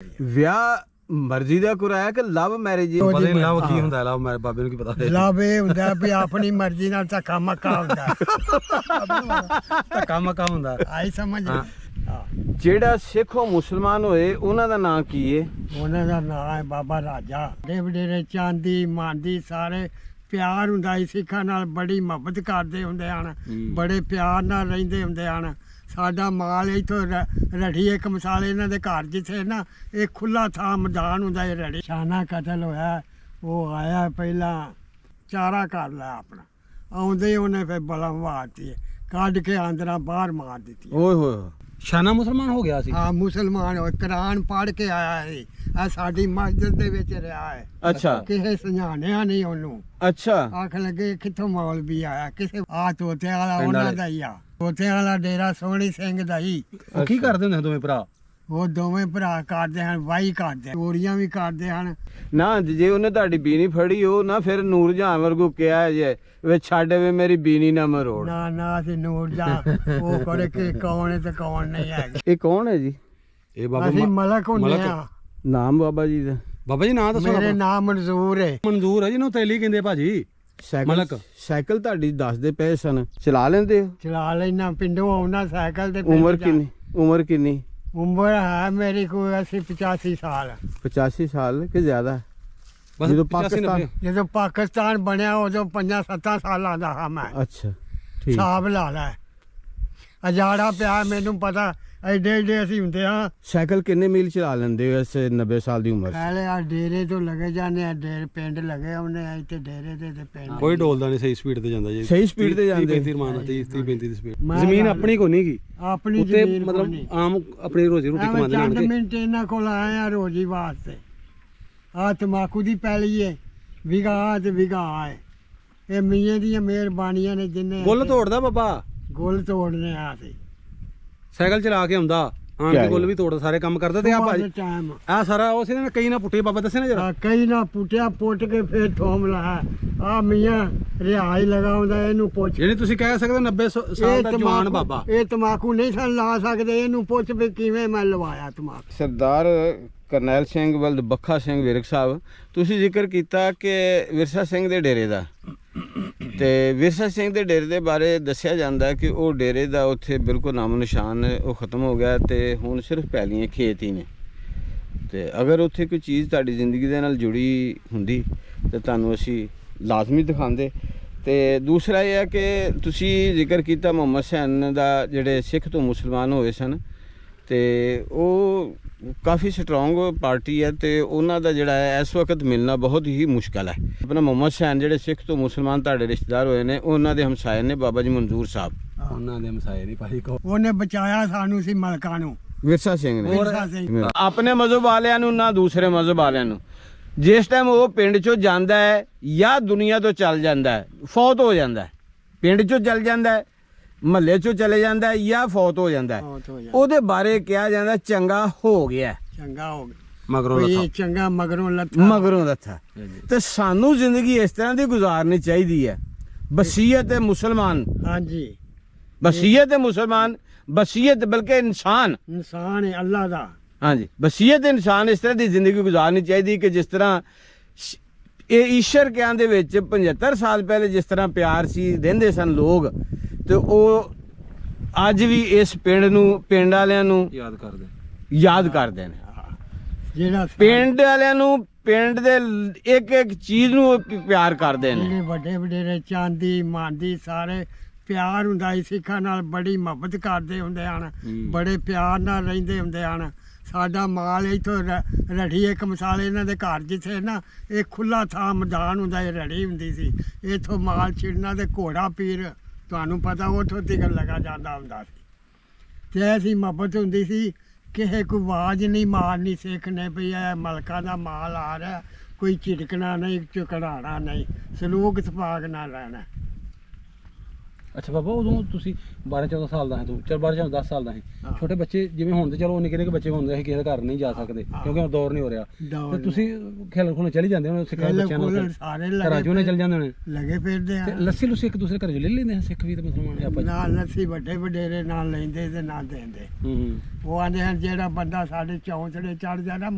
ਵਿਆਹ ਮਰਜ਼ੀ ਦਾ ਕਰਾਇਆ ਕਿ ਲਵ ਮੈਰਿਜ? ਪਤਾ ਨਹੀਂ ਲਵ ਕੀ ਹੁੰਦਾ, ਲਵ ਮੈਰਿਜ ਬਾਬੇ ਨੂੰ ਕੀ ਪਤਾ। ਲਵ ਇਹ ਹੁੰਦਾ ਵੀ ਆਪਣੀ ਮਰਜ਼ੀ ਨਾਲ ਧੱਕਾ ਮੱਕਾ ਹੁੰਦਾ। ਧੱਕਾ ਮੱਕਾ ਹੁੰਦਾ, ਆਈ ਸਮਝ। ਜਿਹੜਾ ਸਿੱਖੋ ਮੁਸਲਮਾਨ ਹੋਏ ਉਹਨਾਂ ਦਾ ਨਾਂ ਕੀ ਹੈ? ਉਹਨਾਂ ਦਾ ਨਾਂ ਹੈ ਬਾਬਾ ਰਾਜਾ। ਵੱਡੇ ਵਡੇਰੇ ਚਾਂਦੀ ਮਾਂਦੀ ਸਾਰੇ ਪਿਆਰ ਹੁੰਦਾ ਸੀ ਸਿੱਖਾਂ ਨਾਲ, ਬੜੀ ਮੁਹੱਬਤ ਕਰਦੇ ਹੁੰਦੇ ਹਨ, ਬੜੇ ਪਿਆਰ ਨਾਲ ਰਹਿੰਦੇ ਹੁੰਦੇ ਹਨ। ਸਾਡਾ ਮਾਲ ਇੱਥੋਂ ਰੜੀ ਇੱਕ ਮਿਸਾਲ ਇਹਨਾਂ ਦੇ ਘਰ ਜਿੱਥੇ ਨਾ ਇਹ ਖੁੱਲਾ ਥਾਂ ਮੈਦਾਨ ਹੁੰਦਾ ਇਹ ਰੜੀ। ਸ਼ਾਨਾ ਕਤਲ ਹੋਇਆ, ਉਹ ਆਇਆ ਪਹਿਲਾਂ ਚਾਰਾ ਕਰ ਲਿਆ ਆਪਣਾ, ਆਉਂਦੇ ਉਹਨੇ ਫਿਰ ਬਲਮ ਮਾਰਤੀ, ਕੱਢ ਕੇ ਆਂਦਰਾਂ ਬਾਹਰ ਮਾਰ ਦਿੱਤੀ। ਓਏ ਹੋਏ, ਸ਼ਾਨਾ ਮੁਸਲਮਾਨ ਹੋ ਗਿਆ ਸੀ। ਹਾਂ ਮੁਸਲਮਾਨ ਹੋਏ, ਕੁਰਾਨ ਪੜ੍ਹ ਕੇ ਆਇਆ ਹੈ, ਆ ਸਾਡੀ ਮਸਜਿਦ ਦੇ ਵਿੱਚ ਰਿਹਾ ਹੈ। ਅੱਛਾ ਕਿਸੇ ਸੁਝਾਣਿਆ ਨਹੀਂ ਉਹਨੂੰ। ਅੱਛਾ, ਆਖ ਲੱਗੇ ਕਿੱਥੋਂ ਮੌਲਵੀ ਆਇਆ, ਕਿਸੇ ਆ ਤੋਤੇ ਵਾਲਾ ਉਹਨਾਂ ਦਾ ਹੀ ਆ, ਤੋਤੇ ਵਾਲਾ ਡੇਰਾ ਸੋਹਣੀ ਸਿੰਘ ਦਾ ਹੀ। ਉਹ ਕੀ ਕਰਦੇ ਹੁੰਦੇ ਦੋਵੇਂ ਭਰਾ? ਉਹ ਦੋਵੇਂ ਭਰਾ ਕਰਦੇ ਹਨ, ਵਾਈ ਕਰਦੇ, ਚੋਰੀਆਂ ਵੀ ਕਰਦੇ ਹਨ। ਨਾ ਜੇ ਉਹਨੇ ਤੁਹਾਡੀ ਬੀਨੀ ਫੜੀ ਹੋ ਨਾ, ਫਿਰ ਨੂਰ ਜਹਾਂ ਵਰਗੂ ਕਿਹਾ ਜੇ ਵੇ ਛੱਡ ਵੇ ਮੇਰੀ ਬੀਨੀ ਨਾ ਮਰੋੜ। ਨਾ ਨਾ ਅਸੀਂ ਨੂਰ ਜਾ ਉਹ ਕਰੇ ਕਿ ਕੌਣ ਹੈ ਤੇ ਕੌਣ ਨਹੀਂ ਹੈ। ਇਹ ਕੌਣ ਹੈ ਜੀ? ਇਹ ਬਾਬਾ ਅਸੀਂ ਮਲਕ ਹੁੰਦੇ ਆ। ਨਾਮ ਬਾਬਾ ਜੀ ਦਾ? ਬਾਬਾ ਜੀ ਨਾਂ ਦੱਸੋ। ਮੇਰੇ ਨਾਮ ਮਨਜ਼ੂਰ ਹੈ। ਮਨਜ਼ੂਰ ਹੈ ਜਿਹਨੂੰ ਤੇਲੀ ਕਹਿੰਦੇ ਭਾਜੀ। ਮਲਕ ਸਾਈਕਲ ਤੁਹਾਡੀ ਦੱਸਦੇ ਪਏ ਸਨ, ਚਲਾ ਲੈਂਦੇ ਹੋ? ਚਲਾ ਲੈਣਾ, ਪਿੰਡੋਂ ਆਉਣਾ ਸਾਈਕਲ ਤੇ। ਉਮਰ ਕਿੰਨੀ? ਉਮਰ ਕਿੰਨੀ? ਉਮਰ ਹੈ ਮੇਰੀ ਕੋਈ 80-85 ਸਾਲ। 85 ਸਾਲ ਕਿ ਜ਼ਿਆਦਾ? ਬਸ ਜਦੋਂ 85 90। ਜਦੋਂ ਪਾਕਿਸਤਾਨ ਬਣਿਆ ਉਦੋਂ 5-7 ਸਾਲਾਂ ਦਾ ਹਾਂ ਮੈਂ। ਅੱਛਾ ਠੀਕ। ਹਿਸਾਬ ਲਾ ਲੈ, ਅਜਾੜਾ ਪਿਆ ਮੈਨੂੰ ਪਤਾ, ਐਡੇ ਐਡੇ ਅਸੀਂ ਹੁੰਦੇ ਹਾਂ। ਸਾਈਕਲ ਕਿੰਨੇ ਮੀਲ ਚਲਾ ਲੈਂਦੇ ਹੋ ਇਸ 90 ਸਾਲ ਦੀ ਉਮਰ 'ਚ? ਪਹਿਲੇ ਆ ਡੇਰੇ ਤੋਂ ਲੱਗੇ ਜਾਂਦੇ ਆ, ਡੇਰੇ ਪਿੰਡ ਲੱਗੇ ਉਹਨੇ ਇੱਥੇ ਡੇਰੇ ਤੇ ਪਿੰਡ। ਕੋਈ ਡੋਲਦਾ ਨਹੀਂ, ਸਹੀ ਸਪੀਡ ਤੇ ਜਾਂਦਾ ਜੀ। ਸਹੀ ਸਪੀਡ ਤੇ ਜਾਂਦੇ? 35 ਰਮਾਨ 30-35 ਦੀ ਸਪੀਡ। ਮੈਂ ਜ਼ਮੀਨ ਆਪਣੀ ਕੋ ਨਹੀਂ ਗੀ ਆਪਣੀ ਉੱਤੇ, ਜ਼ਮੀਨ ਮਤਲਬ ਆਮ ਆਪਣੀ ਰੋਜੀ ਰੋਟੀ ਕਮਾਉਂਦੇ ਚੰਦ ਨਾਨਕੇ। ਮਿੰਟ ਇਹਨਾਂ ਕੋਲ ਆਏ ਆ ਰੋਜੀ ਵਾਸਤੇ। ਆ ਤਮਾਕੂ ਦੀ ਪੈਲੀ ਹੈ, ਵਿਗਾ ਤੇ ਵਿਗਾ ਹੈ। ਇਹ ਮੀਆਂ ਦੀਆਂ ਮਿਹਰਬਾਨੀਆਂ ਨੇ ਜਿੰਨੇ ਗੁੱਲ ਤੋੜਦਾ ਬਾਬਾ, ਗੁੱਲ ਤੋੜਨੇ ਆ ਸੀ। ਸਾਈਕਲ ਚਲਾ ਕੇ ਆਉਂਦਾ, ਆਣ ਕੇ ਗੁੱਲ ਵੀ ਤੋੜਦਾ, ਸਾਰੇ ਕੰਮ ਕਰਦਾ। ਤੇ ਆ ਭਾਜੀ ਟਾਈਮ ਆ ਸਾਰਾ ਉਸ ਨੇ ਕਈ ਨਾ ਪੁੱਟੇ ਬਾਬਾ ਦੱਸੇ ਨਾ ਜਰਾ। ਕਈ ਨਾ ਪੁੱਟਿਆ, ਪੁੱਟ ਕੇ ਫੇਰ ਥੋਮ ਲਾਇਆ। ਆ ਮੀਆਂ ਰਿਹਾਈ ਲਗਾਉਂਦਾ, ਇਹਨੂੰ ਪੁੱਛ। ਜਿਹੜੀ ਤੁਸੀਂ ਕਹਿ ਸਕਦੇ ਹੋ 90 ਸਾਲ ਦਾ ਜਵਾਨ ਬਾਬਾ। ਇਹ ਤਮਾਕੂ ਨਹੀਂ ਸਨ ਲਾ ਸਕਦੇ, ਇਹਨੂੰ ਪੁੱਛ ਵੀ ਕਿਵੇਂ ਮੈਂ ਲਵਾਇਆ ਤਮਾਕੂ। ਸਰਦਾਰ ਕਰਨੈਲ ਸਿੰਘ ਬਲਦ ਬੱਖਾ ਸਿੰਘ ਵਿਰਕ ਸਾਹਿਬ, ਤੁਸੀਂ ਜ਼ਿਕਰ ਕੀਤਾ ਕਿ ਵਿਰਸਾ ਸਿੰਘ ਦੇ ਡੇਰੇ ਦਾ, ਤੇ ਵਿਰਸਾ ਸਿੰਘ ਦੇ ਡੇਰੇ ਦੇ ਬਾਰੇ ਦੱਸਿਆ ਜਾਂਦਾ ਕਿ ਉਹ ਡੇਰੇ ਦਾ ਉੱਥੇ ਬਿਲਕੁਲ ਨਾਮੋ ਨਿਸ਼ਾਨ ਉਹ ਖਤਮ ਹੋ ਗਿਆ ਤੇ ਹੁਣ ਸਿਰਫ ਪੈਲੀਆਂ ਖੇਤ ਹੀ ਨੇ। ਤੇ ਅਗਰ ਉੱਥੇ ਕੋਈ ਚੀਜ਼ ਤੁਹਾਡੀ ਜ਼ਿੰਦਗੀ ਦੇ ਨਾਲ ਜੁੜੀ ਹੁੰਦੀ ਤੇ ਤੁਹਾਨੂੰ ਅਸੀਂ ਲਾਜ਼ਮੀ ਦਿਖਾਉਂਦੇ। ਤੇ ਦੂਸਰਾ ਇਹ ਹੈ ਕਿ ਤੁਸੀਂ ਜ਼ਿਕਰ ਕੀਤਾ ਮੁਹੰਮਦ ਹੁਸੈਨ ਦਾ, ਜਿਹੜੇ ਸਿੱਖ ਤੋਂ ਮੁਸਲਮਾਨ ਹੋਏ ਸਨ, ਤੇ ਉਹ ਕਾਫੀ ਸਟਰੋਂਗ ਪਾਰਟੀ ਹੈ ਤੇ ਉਹਨਾਂ ਦਾ ਜਿਹੜਾ ਹੈ ਇਸ ਵਕਤ ਮਿਲਣਾ ਬਹੁਤ ਹੀ ਮੁਸ਼ਕਲ ਹੈ। ਆਪਣਾ ਮੁਹੰਮਦ ਹੁਸੈਨ ਜਿਹੜੇ ਸਿੱਖ ਤੋਂ ਮੁਸਲਮਾਨ ਤੁਹਾਡੇ ਰਿਸ਼ਤੇਦਾਰ ਹੋਏ ਨੇ, ਉਹਨਾਂ ਦੇ ਹਮਸਾਏ ਨੇ ਬਾਬਾ ਜੀ ਮਨਜ਼ੂਰ ਸਾਹਿਬ। ਉਹਨਾਂ ਦੇ ਮਸਾਏ ਨਹੀਂ ਭਾਜੀ ਕੋ। ਉਹਨੇ ਬਚਾਇਆ ਸਾਨੂੰ ਸੀ ਮਲਕਾਂ ਨੂੰ, ਵਿਰਸਾ ਸਿੰਘ ਨੇ। ਵਿਰਸਾ ਸਿੰਘ। ਆਪਣੇ ਮਜ਼ਹਬ ਵਾਲਿਆਂ ਨੂੰ ਨਾ ਦੂਸਰੇ ਮਜ਼ਹਬ ਵਾਲਿਆਂ ਨੂੰ, ਜਿਸ ਟਾਈਮ ਉਹ ਪਿੰਡ ਚੋਂ ਜਾਂਦਾ ਹੈ ਜਾਂ ਦੁਨੀਆ ਤੋਂ ਚੱਲ ਜਾਂਦਾ ਹੈ, ਫੌਤ ਹੋ ਜਾਂਦਾ ਹੈ, ਪਿੰਡ ਚੋਂ ਚੱਲ ਜਾਂਦਾ ਹੈ, ਮਹੱਲੇ ਚੋਂ ਚਲੇ ਜਾਂਦਾ ਹੈ ਜਾਂ ਫੌਤ ਹੋ ਜਾਂਦਾ ਹੈ, ਉਹਦੇ ਬਾਰੇ ਕਿਹਾ ਜਾਂਦਾ ਚੰਗਾ ਹੋ ਗਿਆ, ਚੰਗਾ ਹੋ ਗਿਆ ਮਗਰੋਂ ਕੋਈ ਲੱਥਾ। ਚੰਗਾ ਮਗਰੋਂ ਲੱਥਾ। ਮਗਰੋਂ ਲੱਥਾ। ਤੇ ਸਾਨੂੰ ਜ਼ਿੰਦਗੀ ਇਸ ਤਰ੍ਹਾਂ ਦੀ ਗੁਜ਼ਾਰਨੀ ਚਾਹੀਦੀ ਹੈ। ਬਸੀਅਤ ਹੈ ਮੁਸਲਮਾਨ, ਹਾਂਜੀ ਬਸੀਅਤ ਹੈ ਮੁਸਲਮਾਨ, ਬਸੀਅਤ ਬਲਕਿ ਇਨਸਾਨ ਇਨਸਾਨ ਹੈ ਅੱਲਾ ਦਾ। ਹਾਂਜੀ, ਬਸੀਅਤ ਇਨਸਾਨ ਇਸ ਤਰ੍ਹਾਂ ਦੀ ਜ਼ਿੰਦਗੀ ਗੁਜ਼ਾਰਨੀ ਚਾਹੀਦੀ ਕਿ ਜਿਸ ਤਰ੍ਹਾਂ ਇਹ ਈਸ਼ਰ ਕਿਆਂ ਦੇ ਵਿੱਚ 75 ਸਾਲ ਪਹਿਲੇ ਜਿਸ ਤਰ੍ਹਾਂ ਪਿਆਰ ਸੀ ਰਹਿੰਦੇ ਸਨ ਲੋਕ, ਤੇ ਉਹ ਅੱਜ ਵੀ ਇਸ ਪਿੰਡ ਨੂੰ, ਪਿੰਡ ਵਾਲਿਆਂ ਨੂੰ ਯਾਦ ਕਰਦੇ ਨੇ। ਜਿਹੜਾ ਪਿੰਡ ਵਾਲਿਆਂ ਨੂੰ, ਪਿੰਡ ਦੇ ਇੱਕ ਇੱਕ ਚੀਜ਼ ਨੂੰ ਪਿਆਰ ਕਰਦੇ ਨੇ। ਜਿਹੜੇ ਵੱਡੇ ਵਡੇਰੇ ਚਾਂਦੀ ਮਾਂਦੀ ਸਾਰੇ ਪਿਆਰ ਹੁੰਦਾ ਸੀ ਸਿੱਖਾਂ ਨਾਲ, ਬੜੀ ਮੁਹੱਬਤ ਕਰਦੇ ਹੁੰਦੇ ਹਨ, ਬੜੇ ਪਿਆਰ ਨਾਲ ਰਹਿੰਦੇ ਹੁੰਦੇ ਹਨ। ਸਾਡਾ ਮਾਲ ਇੱਥੋਂ ਰੜੀ ਇੱਕ ਮਿਸਾਲ ਇਹਨਾਂ ਦੇ ਘਰ ਜਿੱਥੇ ਨਾ ਇਹ ਖੁੱਲਾ ਥਾਂ ਮੈਦਾਨ ਹੁੰਦਾ, ਇਹ ਰੜੀ ਹੁੰਦੀ ਸੀ, ਇੱਥੋਂ ਮਾਲ ਛਿੜਨਾ ਤੇ ਘੋੜਾ ਪੀਰ ਤੁਹਾਨੂੰ ਪਤਾ ਉੱਥੋਂ ਤੀਕਰ ਲਗਾ ਜਾਂਦਾ ਹੁੰਦਾ ਸੀ। ਤੇ ਐਸੀ ਮੁਹੱਬਤ ਹੁੰਦੀ ਸੀ, ਕਿਸੇ ਕੋਈ ਆਵਾਜ਼ ਨਹੀਂ ਮਾਰਨੀ ਸਿੱਖ ਨੇ ਵੀ ਇਹ ਮਲਕਾਂ ਦਾ ਮਾਲ ਆ ਰਿਹਾ, ਕੋਈ ਝਿੜਕਣਾ ਨਹੀਂ, ਝੁਕੜਾਣਾ ਨਹੀਂ, ਸਲੂਕ ਸਫਾਕ ਨਾਲ ਰਹਿਣਾ। ਅੱਛਾ ਬਾਬਾ ਉਦੋਂ ਤੁਸੀਂ 12-14 ਸਾਲ ਦਾ ਹੈ ਤੂੰ, ਚਲ 12-10 ਸਾਲ ਦਾ ਹੈ। ਛੋਟੇ ਬੱਚੇ ਜਿਵੇਂ ਹੁਣ ਤੇ ਚਲੋ ਨਿੱਕੇ ਨਿੱਕੇ ਬੱਚੇ ਹੁੰਦੇ ਸੀ ਕਿਸੇ ਦੇ ਘਰ ਨਹੀਂ ਜਾ ਸਕਦੇ ਕਿਉਂਕਿ ਉਹ ਦੌਰ ਨਹੀਂ ਹੋ ਰਿਹਾ, ਤੇ ਤੁਸੀਂ ਖੇਲਣ ਖੁਲਣ ਚਲੀ ਜਾਂਦੇ ਹੋ ਸਿੱਖਾਂ ਬੱਚਿਆਂ ਨਾਲ, ਸਾਰੇ ਘਰਾਂ ਚੋਂ ਨੇ ਚਲ ਜਾਂਦੇ ਨੇ ਲੱਗੇ ਫਿਰਦੇ ਤੇ ਆ। ਲੱਸੀ ਲੁੱਸੀ ਇੱਕ ਦੂਸਰੇ ਘਰ ਚੋਂ ਲੈ ਲੈਂਦੇ ਆ ਸਿੱਖ ਵੀ ਤੇ ਮੁਸਲਮਾਨ ਆਪਾਂ ਨਾਲ ਲੱਸੀ ਵੱਡੇ ਵਡੇਰੇ ਨਾਲ ਲੈਂਦੇ ਤੇ ਨਾਲ ਦਿੰਦੇ। ਹੂੰ ਉਹ ਆਂਦੇ ਹਨ ਜਿਹੜਾ ਬੰਦਾ ਸਾਡੇ ਚੌਂਸੜੇ ਚੜ ਜਾਂਦਾ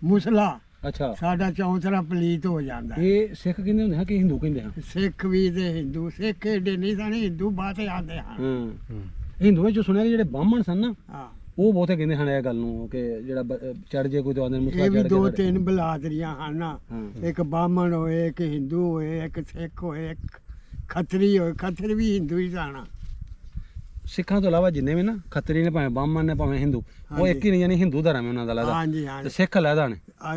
ਮੁਸਲਾ ਅੱਛਾ ਸਾਡਾ ਚੌਂਸੜਾ ਪਲੀਤ ਹੋ ਜਾਂਦਾ। ਇਹ ਸਿੱਖ ਕਹਿੰਦੇ ਹੁੰਦੇ ਆ ਕਿ ਹਿੰਦੂ ਕਹਿੰਦੇ ਆ? ਸਿੱਖ ਵੀ ਤੇ ਹਿੰਦੂ, ਸਿੱਖ ਏਡੇ ਨਹੀਂ ਸਨ, ਹਿੰਦੂ ਬਾਤੇ ਆਉਂਦੇ ਹਨ। ਹਾਂ ਹਿੰਦੂਆਂ ਚੋਂ ਸੁਣਿਆ ਕਿ ਜਿਹੜੇ ਬ੍ਰਾਹਮਣ ਸਨ ਨਾ ਹਾਂ ਉਹ ਬਹੁਤੇ ਕਹਿੰਦੇ ਹਨ ਇਹ ਗੱਲ ਨੂੰ ਕਿ ਜਿਹੜਾ ਚੜ ਜੇ ਕੋਈ ਤਾਂ ਆਂਦੇ ਮੁਸਲਾ ਇਹ ਵੀ ਚੜ ਦੋ ਕੇ ਤਿੰਨ ਬਲਾਦਰੀਆਂ ਹਨ ਨਾ, ਹਾਂ। ਇੱਕ ਬਾਹਮਣ ਹੋਏ, ਇੱਕ ਹਿੰਦੂ ਹੋਏ, ਇੱਕ ਸਿੱਖ ਹੋਏ, ਇੱਕ ਖੱਤਰੀ ਹੋਏ। ਖੱਤਰੀ ਵੀ ਹਿੰਦੂ ਹੀ ਸਨ। ਸਿੱਖਾਂ ਤੋਂ ਇਲਾਵਾ ਜਿੰਨੇ ਵੀ ਨਾ ਖੱਤਰੀ ਨੇ ਭਾਵੇਂ ਬ੍ਰਾਹਮਣ ਨੇ ਭਾਵੇਂ ਹਿੰਦੂ, ਉਹ ਇੱਕ ਹੀ ਨਹੀਂ, ਯਾਨੀ ਹਿੰਦੂ ਧਰਮ ਹੈ ਉਹਨਾਂ ਦਾ ਲੱਗਦਾ, ਹਾਂਜੀ ਤੇ ਹਾਂਜੀ ਸਿੱਖ ਅਲੱਗਾ ਨੇ।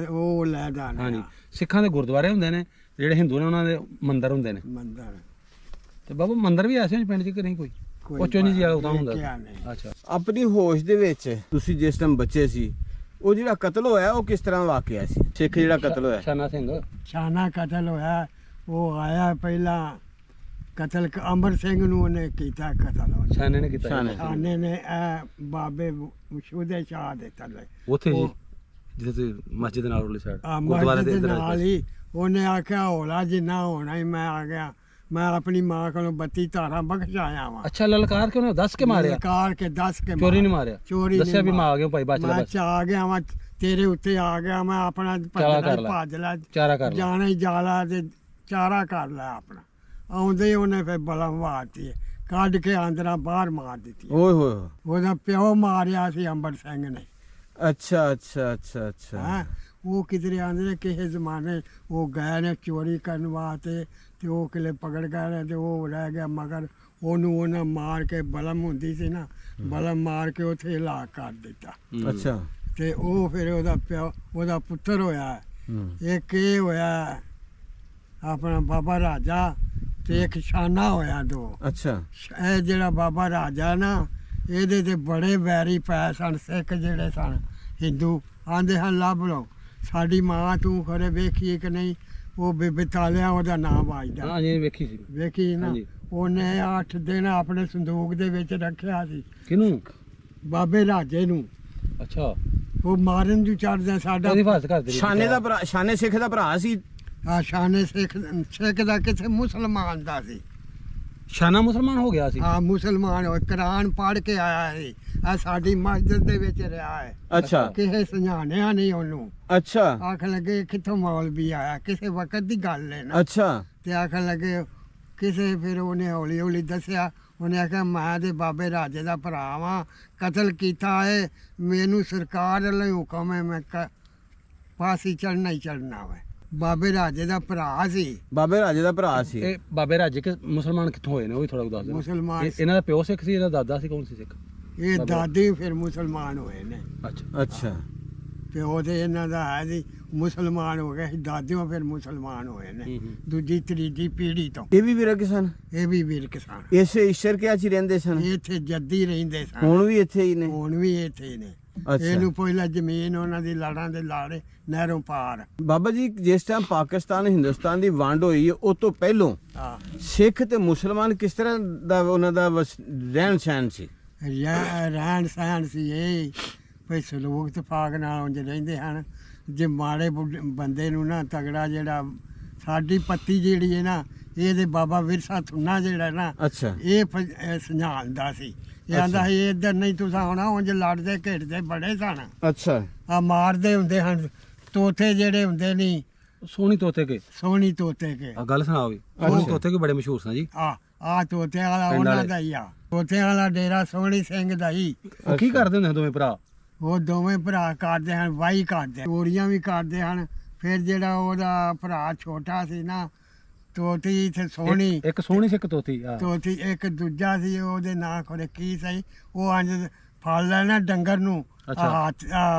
ਉਹ ਲੈ ਦਾਨ ਹਾਂਜੀ ਸਿੱਖਾਂ ਦੇ ਗੁਰਦੁਆਰੇ ਹੁੰਦੇ ਨੇ, ਜਿਹੜੇ ਹਿੰਦੂ ਨੇ ਉਹਨਾਂ ਦੇ ਮੰਦਿਰ ਹੁੰਦੇ ਨੇ। ਮੰਦਰ ਤੇ ਬਾਬਾ ਮੰਦਿਰ ਵੀ ਐਸੇ ਪਿੰਡ 'ਚ ਕਿ ਨਹੀਂ ਕੋਈ? ਉਹ ਚੋਂ ਨਹੀਂ ਜਿਆਦਾ ਹੁੰਦਾ ਦੇਖਿਆ ਨਹੀਂ। ਅੱਛਾ ਆਪਣੀ ਹੋਸ਼ ਦੇ ਵਿੱਚ ਤੁਸੀਂ ਜਿਸ ਟਾਈਮ ਬੱਚੇ ਸੀ, ਉਹ ਜਿਹੜਾ ਕਤਲ ਹੋਇਆ ਉਹ ਕਿਸ ਤਰ੍ਹਾਂ ਵਾਕਿਆ ਸੀ? ਸਿੱਖ ਜਿਹੜਾ ਕਤਲ ਹੋਇਆ। ਸ਼ਾਨਾ ਸਿੰਘ ਛਾਨਾ ਕਤਲ ਹੋਇਆ, ਉਹ ਆਇਆ ਪਹਿਲਾਂ ਕਤਲ ਅਮਰ ਸਿੰਘ ਨੂੰ ਉਹਨੇ ਕੀਤਾ ਕਤਲ। ਸ਼ਾਨੇ ਨੇ ਕੀਤਾ ਸ਼ਾਨੇ। ਛਾਨੇ ਨੇ ਇਹ ਬਾਬੇ ਮਸ਼ਹੂਦੇ ਸ਼ਾਹ ਦੇ ਥੱਲੇ ਉੱਥੇ ਜੀ ਉਹ- ਜਿੱਥੇ ਤੁਸੀਂ ਮਸਜਿਦ ਨਾਲ ਉਰਲੀ ਸਾਈਡ ਆ ਗੁਰਦੁਆਰੇ ਦੇ ਮਸਜਿਦ ਇਧਰ ਨਾਲ ਹੀ ਉਹਨੇ ਆਖਿਆ ਹੌਲਾ ਜਿੰਨਾ ਹੋਣਾ ਹੀ। ਮੈਂ ਆ ਗਿਆ, ਮੈਂ ਆਪਣੀ ਮਾਂ ਕੋਲੋਂ 32 ਧਾਰਾਂ ਬਖਸ਼ ਆਇਆ ਵਾਂ। ਅੱਛਾ ਲਲਕਾਰ ਕੇ ਉਹਨੇ ਦੱਸ ਕੇ ਮਾਰਿਆ? ਕਾਰ ਕੇ ਦੱਸ ਕੇ ਚੋਰੀ ਨਹੀਂ ਮਾਰਿਆ? ਚੋਰੀ ਦੱਸਿਆ ਨਹੀਂ ਵੀ ਮੈਂ ਆ ਗਿਆ ਭਾਈ ਬਚ ਲੈ ਮੈਂ ਬਸ ਆ ਗਿਆ ਵਾਂ, ਤੇਰੇ ਉੱਤੇ ਆ ਗਿਆ ਮੈਂ, ਆਪਣਾ ਚਾਰਾ ਕਰ ਲੈ। ਭੱਜ ਲੈ, ਚਾਰਾ ਕਰ ਲੈ। ਜਾਣਾ ਹੀ ਜਾਲਾ ਤੇ ਚਾਰਾ ਕਰ ਲੈ ਆਪਣਾ। ਆਉਂਦੇ ਹੀ ਉਹਨੇ ਫਿਰ ਬਲਮ ਮਾਰਤੀ, ਕੱਢ ਕੇ ਆਂਦਰਾਂ ਬਾਹਰ ਮਾਰ ਦਿੱਤੀ। ਓਏ ਹੋਏ ਹੋਏ। ਉਹਦਾ ਪਿਓ ਮਾਰਿਆ ਸੀ ਅੰਬਰ ਸਿੰਘ ਨੇ। ਅੱਛਾ ਅੱਛਾ ਅੱਛਾ ਅੱਛਾ। ਹੈਂ ਉਹ ਕਿਧਰੇ ਆਂਦੇ ਨੇ ਕਿਸੇ ਜ਼ਮਾਨੇ ਉਹ ਗਏ ਨੇ ਚੋਰੀ ਕਰਨ ਵਾਸਤੇ, ਤੇ ਉਹ ਕਿਲੇ ਪਕੜ ਗਏ ਨੇ, ਤੇ ਉਹ ਰਹਿ ਗਿਆ ਮਗਰ। ਉਹਨੂੰ ਉਹਨਾਂ ਮਾਰ ਕੇ, ਬਲਮ ਹੁੰਦੀ ਸੀ ਨਾ, ਬਲਮ ਮਾਰ ਕੇ ਉੱਥੇ ਹਿਲਾ ਕਰ ਦਿੱਤਾ। ਅੱਛਾ। ਤੇ ਉਹ ਫਿਰ ਉਹਦਾ ਪਿਓ, ਉਹਦਾ ਪੁੱਤਰ ਹੋਇਆ। ਇੱਕ ਇਹ ਹੋਇਆ ਆਪਣਾ ਬਾਬਾ ਰਾਜਾ, ਤੇ ਇੱਕ ਛਾਨਾ ਹੋਇਆ, ਦੋ। ਅੱਛਾ। ਇਹ ਜਿਹੜਾ ਬਾਬਾ ਰਾਜਾ ਨਾ, ਇਹਦੇ ਤੇ ਬੜੇ ਵੈਰੀ ਪੈ ਸਨ ਸਿੱਖ ਜਿਹੜੇ ਸਨ। ਹਿੰਦੂ ਆਂਦੇ ਹਨ ਲੱਭ ਲਓ ਸਾਡੀ ਮਾਂ, ਤੂੰ ਖਰੇ ਵੇਖੀਏ ਕਿ ਨਹੀਂ। ਉਹ ਬੇਬੇ ਤਾਲਿਆ ਉਹਦਾ ਨਾਮ ਵਾਜਦਾ, ਹਾਂ ਜੀ ਵੇਖੀ ਸੀ। ਵੇਖੀ ਨਾ। ਹਾਂਜੀ। ਉਹਨੇ 8 ਦਿਨ ਆਪਣੇ ਸੰਦੂਕ ਦੇ ਵਿੱਚ ਰੱਖਿਆ ਸੀ ਕਿਹਨੂੰ? ਬਾਬੇ ਰਾਜੇ ਨੂੰ। ਅੱਛਾ ਉਹ ਮਾਰਨ ਨੂੰ ਚੜਦਾ ਸਾਡਾ। ਉਹਦੀ ਹਿਫਾਜ਼ਤ ਕਰਦੇ ਸੀ। ਸ਼ਾਨੇ ਦਾ ਭਰਾ, ਸ਼ਾਨੇ ਸਿੱਖ ਦਾ ਭਰਾ ਸੀ। ਆ ਸ਼ਾਨੇ ਸਿੱਖ ਦਾ ਕਿਸੇ ਮੁਸਲਮਾਨ ਦਾ ਸੀ। ਸ਼ਾਨਾ ਮੁਸਲਮਾਨ ਹੋ ਗਿਆ ਸੀ? ਹਾਂ ਮੁਸਲਮਾਨ ਹੋਏ, ਕੁਰਾਨ ਪੜ੍ਹ ਕੇ ਆਇਆ ਸੀ। ਆ ਸਾਡੀ ਮਸਜਿਦ ਦੇ ਵਿੱਚ ਰਿਹਾ ਹੈ। ਅੱਛਾ ਕਿਸੇ ਸੁਝਾਣਿਆ ਨਹੀਂ ਉਹਨੂੰ। ਅੱਛਾ ਆਖਣ ਲੱਗੇ ਕਿੱਥੋਂ ਮੌਲਵੀ ਆਇਆ, ਕਿਸੇ ਵਕਤ ਦੀ ਗੱਲ ਹੈ ਨਾ। ਅੱਛਾ। ਤੇ ਆਖਣ ਲੱਗੇ ਕਿਸੇ, ਫਿਰ ਉਹਨੇ ਹੌਲੀ ਹੌਲੀ ਦੱਸਿਆ। ਉਹਨੇ ਆਖਿਆ ਮੈਂ ਤੇ ਬਾਬੇ ਰਾਜੇ ਦਾ ਭਰਾ ਵਾਂ, ਕਤਲ ਕੀਤਾ ਹੈ, ਮੈਨੂੰ ਸਰਕਾਰ ਵੱਲੋਂ ਹੁਕਮ ਹੈ, ਮੈਂ ਫਾਂਸੀ ਚੜ੍ਹਨਾ ਹੀ ਚੜ੍ਹਨਾ ਵਾ। ਬਾਬੇ ਰਾਜੇ ਦਾ ਭਰਾ ਸੀ। ਬਾਬੇ ਰਾਜੇ ਦਾ ਭਰਾ ਸੀ। ਇਹ ਬਾਬੇ ਰਾਜੇ ਕੇ ਮੁਸਲਮਾਨ ਕਿੱਥੋਂ ਹੋਏ ਨੇ ਉਹ ਵੀ ਥੋੜਾ ਦੱਸ ਦਿਓ। ਮੁਸਲਮਾਨ ਇਹਨਾਂ ਦਾ ਪਿਓ ਸਿੱਖ ਸੀ, ਇਹਦਾ ਦਾਦਾ ਸੀ, ਕੌਣ ਸੀ ਸਿੱਖ? ਇਹ ਦਾਦੇ ਫਿਰ ਮੁਸਲਮਾਨ ਹੋਏ ਨੇ। ਅੱਛਾ ਅੱਛਾ। ਪਿਓ ਤੇ ਇਹਨਾਂ ਦਾ ਹੈ ਸੀ ਮੁਸਲਮਾਨ ਹੋ ਗਏ ਸੀ, ਦਾਦਿਓ ਫਿਰ ਮੁਸਲਮਾਨ ਹੋਏ ਨੇ ਦੂਜੀ ਤੀਜੀ ਪੀੜ੍ਹੀ ਤੋਂ। ਇਹ ਵੀ ਵਿਰਕ ਸਨ। ਇਹ ਵੀ ਵਿਰਕ ਸਨ। ਇਸੇ ਈਸ਼ਰ ਕਿਆ ਚ ਹੀ ਰਹਿੰਦੇ ਸਨ। ਇਹ ਇੱਥੇ ਜੱਦੀ ਰਹਿੰਦੇ ਸਨ, ਹੁਣ ਵੀ ਇੱਥੇ ਹੀ ਨੇ। ਹੁਣ ਵੀ ਇੱਥੇ ਹੀ ਨੇ। ਅੱਛਾ। ਇਹਨੂੰ ਪਹਿਲਾਂ ਜ਼ਮੀਨ ਉਹਨਾਂ ਦੀ ਲਾੜਾਂ ਦੇ ਲਾੜੇ ਨਹਿਰੋਂ ਪਾਰ। ਬਾਬਾ ਜੀ ਜਿਸ ਟਾਈਮ ਪਾਕਿਸਤਾਨ ਹਿੰਦੁਸਤਾਨ ਦੀ ਵੰਡ ਹੋਈ ਹੈ, ਉਹ ਤੋਂ ਪਹਿਲੋਂ ਹਾਂ ਸਿੱਖ ਤੇ ਮੁਸਲਮਾਨ ਕਿਸ ਤਰ੍ਹਾਂ ਦਾ ਉਹਨਾਂ ਦਾ ਰਹਿਣ ਸਹਿਣ ਸੀ? ਰਹਿਣ ਸਹਿਣ ਸੀ ਇਹ ਭਈ ਸਲੂਕ ਤਫਾਕ ਨਾਲ ਉਂਝ ਰਹਿੰਦੇ ਹਨ। ਜੇ ਮਾੜੇ ਬੰਦੇ ਨੂੰ ਨਾ ਤਗੜਾ, ਜਿਹੜਾ ਸਾਡੀ ਪੱਤੀ ਜਿਹੜੀ ਹੈ ਨਾ, ਇਹਦੇ ਬਾਬਾ ਵਿਰਸਾ ਥੁੰਨਾ ਜਿਹੜਾ ਨਾ, ਅੱਛਾ। ਇਹ ਸੰਝਾਲਦਾ ਸੀ। ਇਹ ਆਂਦਾ ਸੀ ਇੱਧਰ ਨਹੀਂ ਤੁਸੀਂ ਆਉਣਾ, ਉਂਝ ਲੜਦੇ ਘੇੜਦੇ ਬੜੇ ਸਨ। ਅੱਛਾ। ਆ ਮਾਰਦੇ ਹੁੰਦੇ ਹਨ ਤੋਤੇ ਜਿਹੜੇ ਹੁੰਦੇ ਨਹੀਂ, ਸੋਹਣੀ ਤੋਤੇ ਕੇ ਸੋਹਣੀ ਤੋਤੇ ਕੇ। ਆ ਗੱਲ ਸੁਣਾਓ ਵੀ। ਸੋਹਣੀ ਤੋਤੇ ਕੇ ਬੜੇ ਮਸ਼ਹੂਰ ਸਨ ਜੀ। ਆ ਤੋਤਿਆਂ ਵਾਲਾ ਪਿੰਡ ਉਹਨਾਂ ਵਾਲੇ। ਦਾ ਹੀ ਆ। ਤੋਤਿਆਂ ਵਾਲਾ ਡੇਰਾ ਸੋਹਣੀ ਸਿੰਘ ਦਾ ਹੀ। ਉਹ ਕੀ ਕਰਦੇ ਹੁੰਦੇ ਦੋਵੇਂ ਭਰਾ? ਉਹ ਦੋਵੇਂ ਭਰਾ ਕਰਦੇ ਹਨ, ਵਾਹੀ ਕਰਦੇ, ਚੋਰੀਆਂ ਵੀ ਕਰਦੇ ਹਨ। ਫਿਰ ਜਿਹੜਾ ਉਹਦਾ ਭਰਾ ਛੋਟਾ ਸੀ ਨਾ, ਤੋਤੀ ਤੇ ਸੋਹਣੀ, ਇੱਕ ਸੋਹਣੀ ਸੀ, ਇੱਕ ਤੋਤੀ। ਆ ਤੋਤੀ ਇੱਕ ਦੂਜਾ ਸੀ, ਉਹਦੇ ਨਾਂ ਕੋਲੇ ਕੀ ਸਹੀ, ਉਹ ਅੰਜ ਫੜ ਲੈਣਾ ਡੰਗਰ ਨੂੰ, ਅੱਛਾ। ਹੱਥ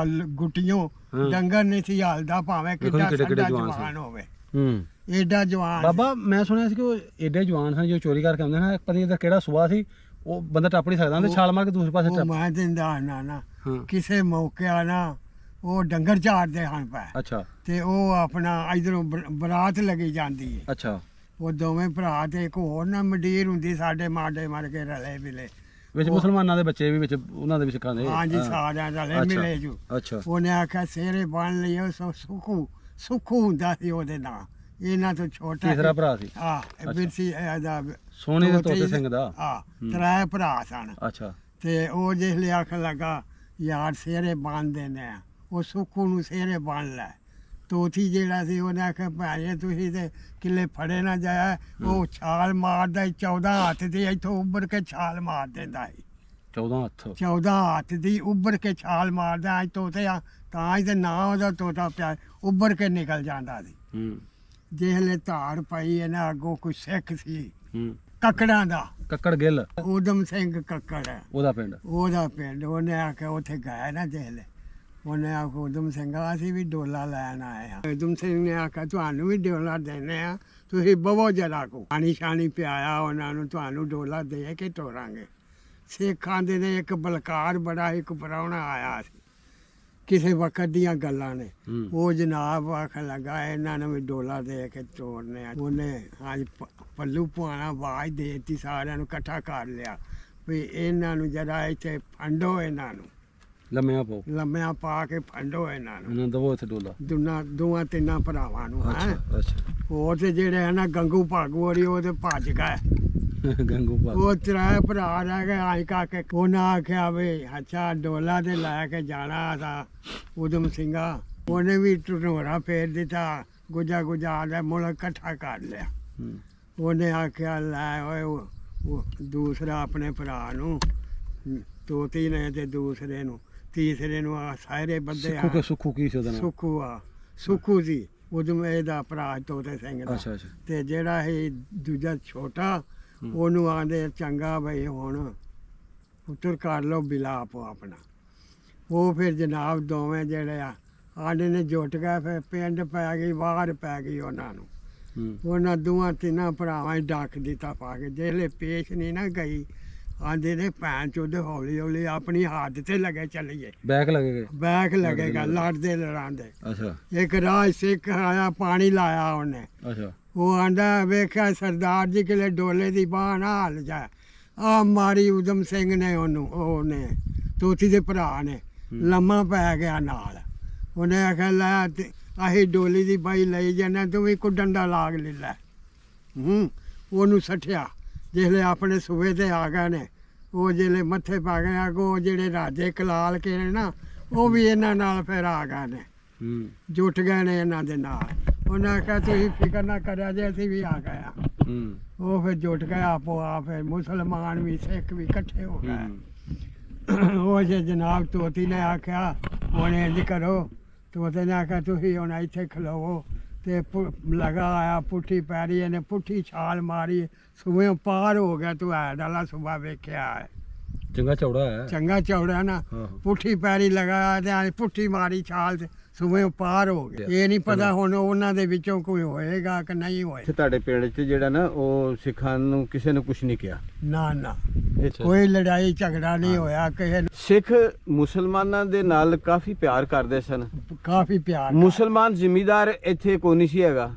ਗੁੱਟੀਆਂ। ਹਾਂ। ਡੰਗਰ ਨਹੀਂ ਸੀ ਹਾਲਦਾ, ਭਾਵੇਂ ਦੇਖੋ ਕਿੱਡਾ ਕਿੱਡੇ ਕਿੱਡੇ ਸਾਡਾ ਜਵਾਨ ਜਵਾਨ ਸੀ। ਹੋਵੇ, ਹੂੰ। ਏਡਾ ਜਵਾਨ ਸੀ। ਬਾਬਾ ਮੈਂ ਸੁਣਿਆ ਸੀ ਕਿ ਉਹ ਏਡੇ ਜਵਾਨ ਸਨ ਜੋ ਚੋਰੀ ਕਰਕੇ ਆਉਂਦੇ ਨੇ, ਪਤਾ ਨਹੀਂ ਇਹਦਾ ਕਿਹੜਾ ਸੂਆ ਸੀ, ਉਹ ਬੰਦਾ ਟੱਪ ਨਹੀਂ ਸਕਦਾ, ਉਹਨੇ ਛਾਲ ਮਾਰ ਕੇ ਦੂਸਰੇ ਪਾਸੇ ਉਹ ਟੱਪ। ਮੈਂ ਦਿੰਦਾ ਨਾ ਹਾਂ ਕਿਸੇ ਮੌਕੇ ਆ ਨਾ, ਉਹ ਡੰਗਰ ਝਾੜਦੇ ਹਨ ਪੈ, ਅੱਛਾ ਤੇ ਉਹ ਆਪਣਾ ਇਧਰੋਂ ਬਰਾਤ ਲੱਗੀ ਜਾਂਦੀ ਹੈ, ਅੱਛਾ। ਉਹ ਦੋਵੇਂ ਭਰਾ ਤੇ ਇੱਕ ਹੋਰ ਨਾ ਮੰਡੀਰ ਹੁੰਦੀ ਸਾਡੇ ਮਾਡੇ ਮਰ ਕੇ ਰਲੇ ਮਿਲੇ ਵਿੱਚ ਮੁਸਲਮਾਨਾਂ ਦੇ ਬੱਚੇ ਵੀ ਵਿੱਚ ਉਹਨਾਂ ਦੇ ਵੀ ਸਿੱਖਾਂ ਦੇ ਹਾਂਜੀ ਸਾਰਿਆਂ ਰਲੇ ਅੱਛਾ। ਮਿਲੇ ਜੂ ਅੱਛਾ ਉਹਨੇ ਆਖਿਆ ਸਿਹਰੇ ਬੰਨ ਲਿਓ ਸੁਖੂ ਹੁੰਦਾ ਸੀ ਉਹਦੇ ਨਾਂ ਇਹਨਾਂ ਤੋਂ ਛੋਟਾ ਤੀਸਰਾ ਭਰਾ ਸੀ ਆ ਬਿਰਸੀ ਇਹਦਾ ਸੋਹਣੀ ਦੇ ਤੋਤੇ ਸਿੰਘ ਦਾ ਆ ਤਰੇ ਭਰਾ ਸਨ ਅੱਛਾ ਤੇ ਉਹ ਜਿਸ ਲਈ ਆਖਣ ਲੱਗਾ ਯਾਰ ਸਿਹਰੇ ਬੰਨ ਦੇਣੇ ਆ ਉਹ ਸੁਖੂ ਨੂੰ ਸਿਹਰੇ ਬੰਨ ਲੈ ਤੋਤੀ ਜਿਹੜਾ ਸੀ ਉਹਨੇ ਆਖਿਆ ਭਾਣੇ ਤੁਸੀਂ ਤੇ ਕਿੱਲੇ ਫੜੇ ਨਾ ਜਾਇਆ ਉਹ ਛਾਲ ਮਾਰਦਾ 14 ਹੱਥ ਦੀ ਇੱਥੋਂ ਉੱਭਰ ਕੇ ਛਾਲ ਮਾਰ ਦਿੰਦਾ ਸੀ 14 ਹੱਥ 14 ਹੱਥ ਦੀ ਉੱਭਰ ਕੇ ਛਾਲ ਮਾਰਦਾ ਅੱਜ ਤੋਤੇ ਆ ਤਾਂ ਇਹਦੇ ਨਾਂ ਉਹਦਾ ਤੋਤਾ ਪਿਆ ਉੱਭਰ ਕੇ ਨਿਕਲ ਜਾਂਦਾ ਸੀ ਹੂੰ ਜਿਹਲੇ ਧਾਰ ਪਈ ਇਹਨਾਂ ਅੱਗੋਂ ਕੋਈ ਸਿੱਖ ਸੀ ਹੂੰ ਕੱਕੜਾਂ ਦਾ ਕੱਕੜ ਗਿੱਲ ਊਧਮ ਸਿੰਘ ਕੱਕੜ ਹੈ ਉਹਦਾ ਪਿੰਡ ਉਹਦਾ ਪਿੰਡ ਉਹਨੇ ਆਖਿਆ ਉੱਥੇ ਗਿਆ ਨਾ ਜਿਹਲੇ ਉਹਨੇ ਆਖਿਆ ਊਧਮ ਸਿੰਘ ਅਸੀਂ ਵੀ ਡੋਲਾ ਲੈਣ ਆਏ ਆ ਊਧਮ ਸਿੰਘ ਨੇ ਆਖਿਆ ਤੁਹਾਨੂੰ ਵੀ ਡੋਲਾ ਦੇਣੇ ਆ ਤੁਸੀਂ ਬਵੋ ਜਰਾ ਕੋ ਪਾਣੀ ਸ਼ਾਨੀ ਪਿਆਇਆ ਉਹਨਾਂ ਨੂੰ ਤੁਹਾਨੂੰ ਡੋਲਾ ਦੇ ਕੇ ਤੋਰਾਂਗੇ ਸਿੱਖਾਂ ਦੇ ਨੇ ਇੱਕ ਬਲਕਾਰ ਬੜਾ ਇੱਕ ਪ੍ਰਾਹੁਣਾ ਆਇਆ ਸੀ ਕਿਸੇ ਵਕਤ ਦੀਆਂ ਗੱਲਾਂ ਨੇ ਹੂੰ ਉਹ ਜਨਾਬ ਆਖਣ ਲੱਗਾ ਇਹਨਾਂ ਨੂੰ ਵੀ ਡੋਲਾ ਦੇ ਕੇ ਤੋੜਨੇ ਆ ਉਹਨੇ ਅੱਜ ਪੱਲੂ ਪੁਆਣਾ ਆਵਾਜ਼ ਦੇ ਦਿੱਤੀ ਸਾਰਿਆਂ ਨੂੰ ਇਕੱਠਾ ਕਰ ਲਿਆ ਵੀ ਇਹਨਾਂ ਨੂੰ ਜਰਾ ਇੱਥੇ ਫੰਡੋ ਇਹਨਾਂ ਨੂੰ ਲੰਮਿਆਂ ਪਾਓ ਲੰਮਿਆਂ ਪਾ ਕੇ ਫੰਡੋ ਇਹਨਾਂ ਨੂੰ ਉਹਨਾਂ ਦਵੋ ਇੱਥੇ ਡੋਲਾ ਦੋਵਾਂ ਤਿੰਨਾਂ ਭਰਾਵਾਂ ਨੂੰ ਹੈਂ ਅੱਛਾ ਅੱਛਾ ਹੋਰ ਤੇ ਜਿਹੜੇ ਹੈ ਨਾ ਗੰਗੂ ਭਾਗਵਰੀ ਉਹ ਤੇ ਭੱਜ ਗਏ ਗੰਗੂ ਪਾ ਉਹ ਤਰੇ ਭਰਾ ਰਹਿ ਗਏ ਆਈ ਕਾ ਕੇ ਉਹਨਾਂ ਆਖਿਆ ਵੀ ਅੱਛਾ ਡੋਲਾ ਤੇ ਲੈ ਕੇ ਜਾਣਾ ਤਾਂ ਊਧਮ ਸਿੰਘਾ ਉਹਨੇ ਵੀ ਢੋਰਾ ਫੇਰ ਦਿੱਤਾ ਗੁਜਾ ਦਾ ਮੁੱਲ ਇਕੱਠਾ ਕਰ ਲਿਆ ਹੂੰ ਉਹਨੇ ਆਖਿਆ ਲੈ ਓਏ ਉਹ ਦੂਸਰਾ ਆਪਣੇ ਭਰਾ ਨੂੰ ਤੋਤੀ ਨੇ ਤੇ ਦੂਸਰੇ ਨੂੰ ਤੀਸਰੇ ਨੂੰ ਆ ਸਾਰੇ ਬੰਦੇ ਆ ਸੁੱਖੂ ਕੀ ਸੀ ਉਹਦਾ ਨਾਮ ਸੁੱਖੂ ਸੀ ਉਦਮ ਇਹਦਾ ਭਰਾ ਤੋਤੇ ਸਿੰਘ ਦਾ ਅੱਛਾ ਅੱਛਾ ਤੇ ਜਿਹੜਾ ਇਹ ਦੂਜਾ ਛੋਟਾ ਉਹਨੂੰ ਆਂਦੇ ਚੰਗਾ ਬਈ ਹੁਣ ਪੁੱਤਰ ਕਰ ਲਓ ਬਿਲਾਪ ਆਪਣਾ ਉਹ ਫਿਰ ਜਨਾਬ ਦੋਵੇਂ ਜਿਹੜੇ ਆ ਆਂਡੇ ਨੇ ਜੁੱਟ ਗਏ ਫਿਰ ਪਿੰਡ ਪੈ ਗਈ ਬਾਹਰ ਪੈ ਗਈ ਉਹਨਾਂ ਨੂੰ ਹੂੰ ਉਹਨਾਂ ਦੋਵਾਂ ਤਿੰਨਾਂ ਭਰਾਵਾਂ ਡੱਕ ਦਿੱਤਾ ਪਾ ਕੇ ਜਿਹੜੇ ਪੇਸ਼ ਨਹੀਂ ਨਾ ਗਈ ਆਂਦੇ ਨੇ ਭੈਣ ਚੋਦ ਹੌਲੀ ਹੌਲੀ ਆਪਣੀ ਹੱਦ ਤੇ ਲੱਗੇ ਚੱਲੀਏ ਬੈਕ ਲੱਗੇਗਾ ਬੈਕ ਲੱਗੇਗਾ ਲੜਦੇ ਲੜਾਂਦੇ ਅੱਛਾ ਇੱਕ ਰਾਜ ਸਿੱਖ ਆਇਆ ਪਾਣੀ ਲਾਇਆ ਉਹਨੇ ਅੱਛਾ ਉਹ ਆਂਦਾ ਵੇਖਿਆ ਸਰਦਾਰ ਜੀ ਕਿਲੇ ਡੋਲੇ ਦੀ ਬਾਹ ਨਾ ਹਲ ਜਾ ਆ ਮਾਰੀ ਊਧਮ ਸਿੰਘ ਨੇ ਉਹਨੇ ਤੋਤੀ ਦੇ ਭਰਾ ਨੇ ਲੰਮਾ ਪੈ ਗਿਆ ਨਾਲ ਉਹਨੇ ਆਖਿਆ ਲੈ ਆਹੀ ਡੋਲੀ ਦੀ ਬਾਈ ਲਈ ਜਾਣਾ ਤੂੰ ਵੀ ਕੋ ਡੰਡਾ ਲਾਗ ਲੈ ਉਹਨੂੰ ਸੱਠਿਆ ਜਿਹਲੇ ਆਪਣੇ ਸੂਬੇ ਤੇ ਆ ਗਏ ਨੇ ਉਹ ਜਿਹੜੇ ਮੱਥੇ ਪਾ ਗਏ ਅੱਗੋਂ ਜਿਹੜੇ ਰਾਜੇ ਕਲਾਲ ਕੇ ਨੇ ਨਾ ਉਹ ਵੀ ਇਹਨਾਂ ਨਾਲ ਫਿਰ ਆ ਗਏ ਨੇ ਹੂੰ ਜੁਟ ਗਏ ਨੇ ਇਹਨਾਂ ਦੇ ਨਾਲ ਉਹਨਾਂ ਆਖਿਆ ਤੁਸੀਂ ਫਿਕਰ ਨਾ ਕਰਿਆ ਜੇ ਅਸੀਂ ਵੀ ਆ ਗਏ ਆ ਹੂੰ ਉਹ ਫਿਰ ਜੁਟ ਗਏ ਆਪੋ ਆਪ ਫਿਰ ਮੁਸਲਮਾਨ ਵੀ ਸਿੱਖ ਵੀ ਇਕੱਠੇ ਹੋ ਗਏ ਉਹ ਜੇ ਜਨਾਬ ਤੋਤੀ ਨੇ ਆਖਿਆ ਹੁਣ ਇੰਝ ਕਰੋ ਤੋਤੇ ਨੇ ਆਖਿਆ ਤੁਸੀਂ ਹੁਣ ਇੱਥੇ ਖਲੋਵੋ ਤੇ ਲਗਾ ਆਇਆ ਪੁੱਠੀ ਪੈਰੀ ਇਹਨੇ ਪੁੱਠੀ ਛਾਲ ਮਾਰੀ ਸੂਏ ਪਾਰ ਹੋ ਗਿਆ ਤੂੰ ਐ ਡਾਲਾ ਸੁਬਾ ਵੇਖਿਆ ਹੈ ਚੰਗਾ ਚੌੜਾ ਹੈ ਚੰਗਾ ਚੌੜਾ ਨਾ ਹਾਂ ਪੁੱਠੀ ਪੈਰੀ ਲਗਾ ਤੇ ਐਂ ਪੁੱਠੀ ਮਾਰੀ ਛਾਲ ਤੇ ਸੂਏ ਪਾਰ ਹੋ ਗਿਆ ਇਹ ਨਹੀਂ ਪਤਾ ਹੁਣ ਉਹਨਾਂ ਦੇ ਵਿੱਚੋਂ ਕੋਈ ਹੋਏਗਾ ਕਿ ਨਹੀਂ ਹੋਏਗਾ ਤੁਹਾਡੇ ਪਿੰਡ 'ਚ ਜਿਹੜਾ ਨਾ ਉਹ ਸਿੱਖਾਂ ਨੂੰ ਕਿਸੇ ਨੇ ਕੁਝ ਨਹੀਂ ਕਿਹਾ ਨਾ ਕੋਈ ਲੜਾਈ ਝਗੜਾ ਨਹੀਂ ਹੋਇਆ ਕਿਸੇ ਨੂੰ ਸਿੱਖ ਮੁਸਲਮਾਨਾਂ ਦੇ ਨਾਲ ਕਾਫੀ ਪਿਆਰ ਕਰਦੇ ਸਨ ਕਾਫੀ ਪਿਆਰ ਮੁਸਲਮਾਨ ਜ਼ਿਮੀਦਾਰ ਇੱਥੇ ਕੋਈ ਨਹੀਂ ਸੀ ਹੈਗਾ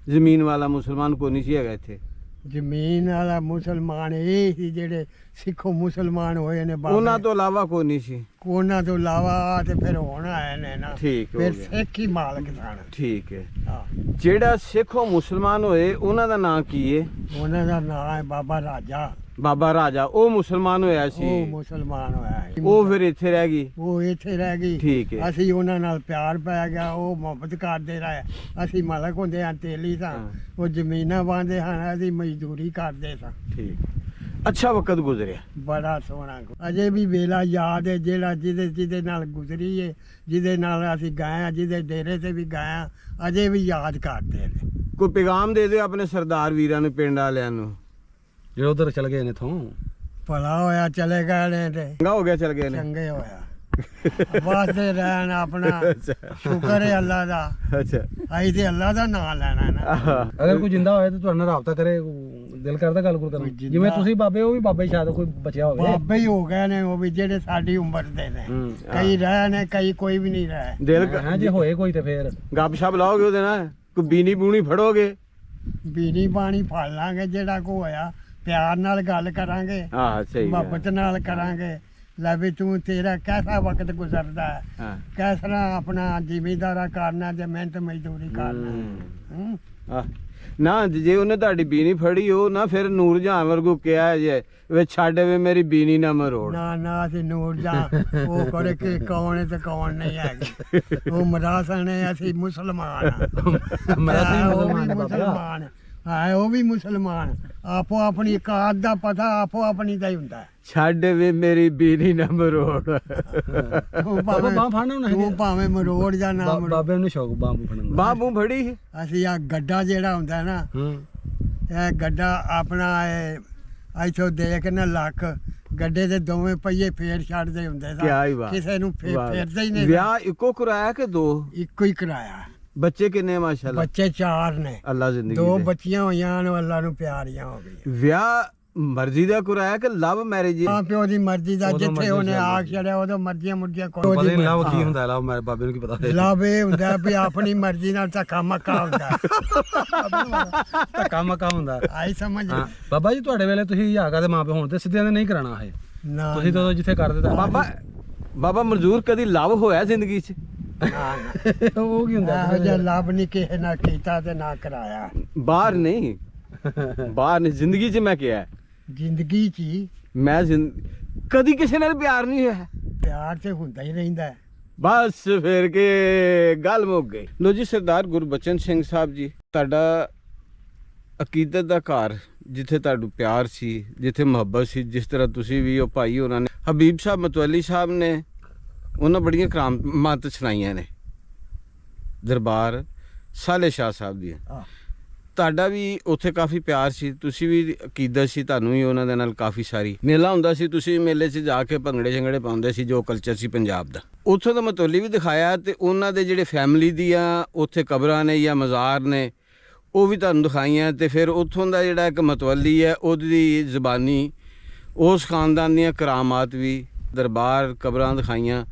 ਜ਼ਮੀਨ ਵਾਲਾ ਮੁਸਲਮਾਨ ਕੋਈ ਨਹੀਂ ਸੀ ਹੈਗਾ ਇੱਥੇ ਜ਼ਮੀਨ ਵਾਲਾ ਮੁਸਲਮਾਨ ਇਹ ਸੀ ਜਿਹੜੇ ਸਿੱਖੋ ਮੁਸਲਮਾਨ ਹੋਏ ਨੇ ਉਹਨਾਂ ਤੋਂ ਇਲਾਵਾ ਕੋਈ ਨਹੀਂ ਸੀ ਉਹਨਾਂ ਤੋਂ ਇਲਾਵਾ ਤੇ ਫਿਰ ਹੁਣ ਆਏ ਨੇ ਨਾ ਠੀਕ ਹੋ ਫਿਰ ਗਿਆ ਸਿੱਖ ਹੀ ਮਾਲਕ ਸਨ ਠੀਕ ਹੈ ਹਾਂ ਜਿਹੜਾ ਸਿੱਖੋ ਮੁਸਲਮਾਨ ਹੋਏ ਉਹਨਾਂ ਦਾ ਨਾਂ ਕੀ ਹੈ ਉਹਨਾਂ ਦਾ ਨਾਮ ਹੈ ਬਾਬਾ ਰਾਜਾ ਬਾਬਾ ਰਾਜਾ ਉਹ ਮੁਸਲਮਾਨ ਹੋਇਆ ਉਹ ਸੀ ਮੁਸਲਮਾਨ ਹੋਇਆ ਸੀ। ਉਹ ਫਿਰ ਇੱਥੇ ਰਹਿ ਗਈ ਉਹ ਇੱਥੇ ਰਹਿ ਗਈ ਠੀਕ ਹੈ ਅਸੀਂ ਉਹਨਾਂ ਨਾਲ ਪਿਆਰ ਪੈ ਗਿਆ ਉਹ ਮੁਹੱਬਤ ਕਰਦੇ ਰਹੇ ਅਸੀਂ ਮਾਲਕ ਹੁੰਦੇ ਹਾਂ ਤੇਲੀ ਸਾਂ ਹਾਂ। ਉਹ ਜ਼ਮੀਨਾਂ ਵਾਂਦੇ ਹਨ ਅਸੀਂ ਮਜ਼ਦੂਰੀ ਕਰਦੇ ਸਾਂ ਠੀਕ ਅੱਛਾ ਵਕਤ ਗੁਜ਼ਰਿਆ ਬੜਾ ਸੋਹਣਾ ਅਜੇ ਵੀ ਵੇਲਾ ਯਾਦ ਹੈ ਜਿਹੜਾ ਜਿਹਦੇ ਨਾਲ ਗੁਜ਼ਰੀ ਹੈ ਜਿਹਦੇ ਨਾਲ ਅਸੀਂ ਗਏ ਆ ਜਿਹਦੇ ਡੇਰੇ ਤੇ ਵੀ ਗਏ ਆ ਅਜੇ ਵੀ ਯਾਦ ਕਰਦੇ ਨੇ ਕੋਈ ਪੈਗਾਮ ਦੇ ਦਿਓ ਆਪਣੇ ਸਰਦਾਰ ਵੀਰਾਂ ਨੂੰ ਪਿੰਡ ਵਾਲਿਆਂ ਨੂੰ ਜਿਹੜੇ ਉਧਰ ਚਲ ਗਏ ਨੇ ਥੋਂ ਭਲਾ ਹੋਇਆ ਚਲੇ ਗਏ ਨੇ ਤੇ ਚੰਗਾ ਹੋ ਗਿਆ ਚਲ ਗਏ ਨੇ ਚੰਗੇ ਹੋਇਆ ਵਾਸਤੇ ਰਹਿਣ ਆਪਣਾ ਸ਼ੁਕਰ ਹੈ ਅੱਲਾ ਦਾ ਅੱਛਾ ਅਸੀਂ ਤੇ ਅੱਲਾ ਦਾ ਨਾਮ ਲੈਣਾ ਨਾ ਅਗਰ ਕੋਈ ਜਿੰਦਾ ਹੋਏ ਤਾਂ ਤੁਹਾਡੇ ਨਾਲ ਰਾਬਤਾ ਕਰੇ ਦਿਲ ਕਰਦਾ ਗੱਲ ਕਰਨ ਨੂੰ। ਜਿਵੇਂ ਤੁਸੀਂ ਬਾਬੇ ਉਹ ਵੀ ਬਾਬੇ ਸ਼ਾਇਦ ਕੋਈ ਬਚਿਆ ਹੋਵੇ ਬਾਬੇ ਹੀ ਹੋ ਗਏ ਨੇ ਉਹ ਵੀ ਜਿਹੜੇ ਸਾਡੀ ਉਮਰ ਦੇ ਨੇ ਕਈ ਰਹੇ ਨੇ ਕਈ ਕੋਈ ਵੀ ਨਹੀਂ ਰਹੇ ਦਿਲ ਹਾਂ ਜੇ ਹੋਏ ਕੋਈ ਤੇ ਫੇਰ ਗੱਪ ਛਪ ਲਾਓਗੇ ਉਹਦੇ ਨਾਲ ਕੋਈ ਬੀਨੀ ਬੂਣੀ ਫੜੋਗੇ ਬੀੜੀ ਪਾਣੀ ਫੜ ਲਾਂਗੇ, ਜਿਹੜਾ ਕੋ ਹੋਇਆ ਪਿਆਰ ਨਾਲ ਗੱਲ ਕਰਾਂਗੇ, ਹਾਂ ਸਹੀ ਮੁਹੱਬਤ ਨਾਲ ਕਰਾਂਗੇ। ਲੈ ਵੀ ਤੂੰ ਤੇਰਾ ਕੈਸਾ ਵਕਤ ਗੁਜ਼ਰਦਾ ਹੈ, ਹਾਂ ਕਿਸ ਤਰ੍ਹਾਂ ਆਪਣਾ ਜ਼ਿਮੀਂਦਾਰਾ ਕਰਨਾ ਜਾਂ ਮਿਹਨਤ ਮਜ਼ਦੂਰੀ ਕਰਨਾ। ਹੂੰ। ਆਹ, ਨਾ ਜੇ ਉਹਨੇ ਤੁਹਾਡੀ ਬੀਨੀ ਫੜੀ ਉਹ ਨਾ ਫਿਰ ਨੂਰ ਜਹਾਂ ਵਰਗੂ ਕਿਹਾ ਜੇ ਵੇ ਛੱਡ ਵੇ ਮੇਰੀ ਬੀਨੀ ਨਾ ਮਰੋੜ। ਨਾ ਨਾ ਅਸੀਂ ਨੂਰ ਜਾਂ ਉਹ करे ਕਿ ਕੌਣ ਹੈ ਤੇ ਕੌਣ ਨਹੀਂ ਹੈਗੇ। ਉਹ ਮਰਾਸਣ ਹੈ, ਅਸੀਂ ਮੁਸਲਮਾਨ ਹਾਂ। ਮੇਰਾ ਸਹੀ ਉਹ ਵੀ ਮੁਸਲਮਾਨ ਹੈ ਬਾਬਾ। ਮੁਸਲਮਾਨ ਹੈ, ਉਹ ਵੀ ਮੁਸਲਮਾਨ। ਆਪੋ ਆਪਣੀ ਔਕਾਤ ਦਾ ਪਤਾ ਆਪੋ ਆਪਣੀ ਦਾ ਹੀ ਹੁੰਦਾ ਹੈ। ਛੱਡ ਵੇ ਮੇਰੀ ਬੀਨੀ ਨਾ ਮਰੋੜ। ਤੂੰ ਬਾਬਾ ਬਾਂਹ ਫੜਨਾ ਹੁਣ ਤੂੰ ਭਾਵੇਂ ਮਰੋੜ ਜਾਂ ਨਾ ਮਰੋੜ। ਬਾਬੇ ਨੂੰ ਸ਼ੌਕ ਬਾਂਹ ਫੜਨ ਦਾ। ਬਾਹ ਬੂਹ ਫੜੀ ਅਸੀਂ ਆ ਗੱਡਾ ਜਿਹੜਾ ਹੁੰਦਾ ਨਾ, ਹੂੰ ਇਹ ਗੱਡਾ ਆਪਣਾ ਇੱਥੋਂ ਦੇਖ ਨਾ ਲੱਖ ਗੱਡੇ ਦੇ ਦੋਵੇਂ ਪਹੀਏ ਫੇਰ ਛੱਡਦੇ ਹੁੰਦੇ ਕਿਆ ਹੀ ਬਾਤ। ਕਿਸੇ ਨੂੰ ਵਾਹ। ਫੇਰਦਾ ਹੀ ਨਹੀਂ। ਵਿਆਹ ਇੱਕੋ ਕਰਾਇਆ ਕਿ ਦੋ? ਇੱਕੋ ਹੀ ਕਰਾਇਆ। ਬੱਚੇ ਕਿੰਨੇ ਮਾਸ਼ਾਅੱਲਾ? ਬੱਚੇ 4 ਨੇ, ਅੱਲਾ ਜ਼ਿੰਦਗੀ 2 ਦੇ। ਬੱਚੀਆਂ ਹੋਈਆਂ ਨੇ, ਅੱਲਾ ਨੂੰ ਪਿਆਰੀਆਂ ਹੋ ਗਈਆਂ। ਵਿਆਹ ਮਰਜ਼ੀ ਦਾ ਕਰਾਇਆ ਕਿ ਲਵ ਮੈਰਿਜ? ਮਾਂ ਪਿਓ ਦੀ ਮਰਜ਼ੀ ਦਾ, ਉਦੋਂ ਜਿੱਥੇ ਮਰਜ਼ੀ ਉਹਨੇ ਚੱਲਦੀ ਆਖ ਛੜਿਆ ਉਦੋਂ ਮਰਜ਼ੀਆਂ ਮੁਰਜ਼ੀਆਂ ਪਤਾ ਨਹੀਂ ਲਵ ਕੀ ਹੁੰਦਾ, ਲਵ ਮੈਂ ਬਾਬੇ ਨੂੰ ਕੀ ਪਤਾ ਹੈ। ਲਵ ਇਹ ਹੁੰਦਾ ਵੀ ਆਪਣੀ ਮਰਜ਼ੀ ਨਾਲ ਧੱਕਾ ਮੱਕਾ ਹੁੰਦਾ। ਧੱਕਾ ਮੱਕਾ ਹੁੰਦਾ। ਆਈ ਸਮਝ? ਹਾਂ ਬਾਬਾ ਜੀ ਤੁਹਾਡੇ ਵੇਲੇ ਤੁਸੀਂ ਹਾਗਾ ਦੇ ਮਾਪੇ ਹੋਣ ਤੇ ਸਿੱਧਿਆਂ ਦੇ ਨਹੀਂ ਕਰਾਣਾ ਇਹ, ਨਾ ਤੁਸੀਂ ਤਾਂ ਜਿੱਥੇ ਕਰਦੇ ਤਾਂ ਬਾਬਾ ਮਨਜ਼ੂਰ ਕਦੀ ਲਵ ਹੋਇਆ ਜ਼ਿੰਦਗੀ 'ਚ? ਨਾ ਨਾ ਉਹ ਕੀ ਹੁੰਦਾ? ਇਹੋ ਜਿਹਾ ਲੱਭ ਨਹੀਂ ਕਿਸੇ ਨਾਲ ਕੀਤਾ ਤੇ ਨਾ ਕਰਾਇਆ। ਬਾਹਰ ਨਹੀਂ, ਬਾਹਰ ਨਹੀਂ, ਜ਼ਿੰਦਗੀ 'ਚ ਮੈਂ ਕਿਹਾ ਜ਼ਿੰਦਗੀ 'ਚ ਹੀ ਮੈਂ ਕਦੀ ਕਿਸੇ ਨਾਲ ਪਿਆਰ ਨਹੀਂ ਹੋਇਆ। ਪਿਆਰ ਤੇ ਹੁੰਦਾ ਹੀ ਰਹਿੰਦਾ ਹੈ। ਬਸ ਫਿਰ ਕੇ ਗੱਲ ਮੁੱਕ ਗਈ। ਲੋ ਜੀ ਸਰਦਾਰ ਗੁਰਬਚਨ ਸਿੰਘ ਸਾਹਿਬ ਜੀ, ਤੁਹਾਡਾ ਅਕੀਦਤ ਦਾ ਘਰ, ਜਿੱਥੇ ਤੁਹਾਨੂੰ ਪਿਆਰ ਸੀ, ਜਿੱਥੇ ਮੁਹੱਬਤ ਸੀ, ਜਿਸ ਤਰ੍ਹਾਂ ਤੁਸੀਂ ਵੀ ਉਹ ਭਾਈ ਉਹਨਾਂ ਨੇ ਹਬੀਬ ਸਾਹਿਬ ਮਤਵਲੀ ਸਾਹਿਬ ਨੇ ਉਹਨਾਂ ਬੜੀਆਂ ਕਰਾਮਾਤ ਸੁਣਾਈਆਂ ਨੇ ਦਰਬਾਰ ਸਾਲੇ ਸ਼ਾਹ ਸਾਹਿਬ ਦੀਆਂ। ਆਹ। ਤੁਹਾਡਾ ਵੀ ਉੱਥੇ ਕਾਫੀ ਪਿਆਰ ਸੀ, ਤੁਸੀਂ ਵੀ ਅਕੀਦਤ ਸੀ, ਤੁਹਾਨੂੰ ਵੀ ਉਹਨਾਂ ਦੇ ਨਾਲ ਕਾਫੀ ਸਾਰੀ ਮੇਲਾ ਹੁੰਦਾ ਸੀ, ਤੁਸੀਂ ਮੇਲੇ 'ਚ ਜਾ ਕੇ ਭੰਗੜੇ ਸ਼ੰਗੜੇ ਪਾਉਂਦੇ ਸੀ, ਜੋ ਕਲਚਰ ਸੀ ਪੰਜਾਬ ਦਾ। ਉੱਥੋਂ ਦਾ ਮਤੌਲੀ ਵੀ ਦਿਖਾਇਆ ਤੇ ਉਹਨਾਂ ਦੇ ਜਿਹੜੇ ਫੈਮਿਲੀ ਦੀਆਂ ਉੱਥੇ ਕਬਰਾਂ ਨੇ ਜਾਂ ਮਜ਼ਾਰ ਨੇ ਉਹ ਵੀ ਤੁਹਾਨੂੰ ਦਿਖਾਈਆਂ। ਤੇ ਫਿਰ ਉੱਥੋਂ ਦਾ ਜਿਹੜਾ ਇੱਕ ਮਤਵਲੀ ਹੈ ਉਹਦੀ ਜ਼ਬਾਨੀ, ਉਸ ਖਾਨਦਾਨ ਦੀਆਂ ਕਰਾਮਾਤ ਵੀ, ਦਰਬਾਰ, ਕਬਰਾਂ ਦਿਖਾਈਆਂ।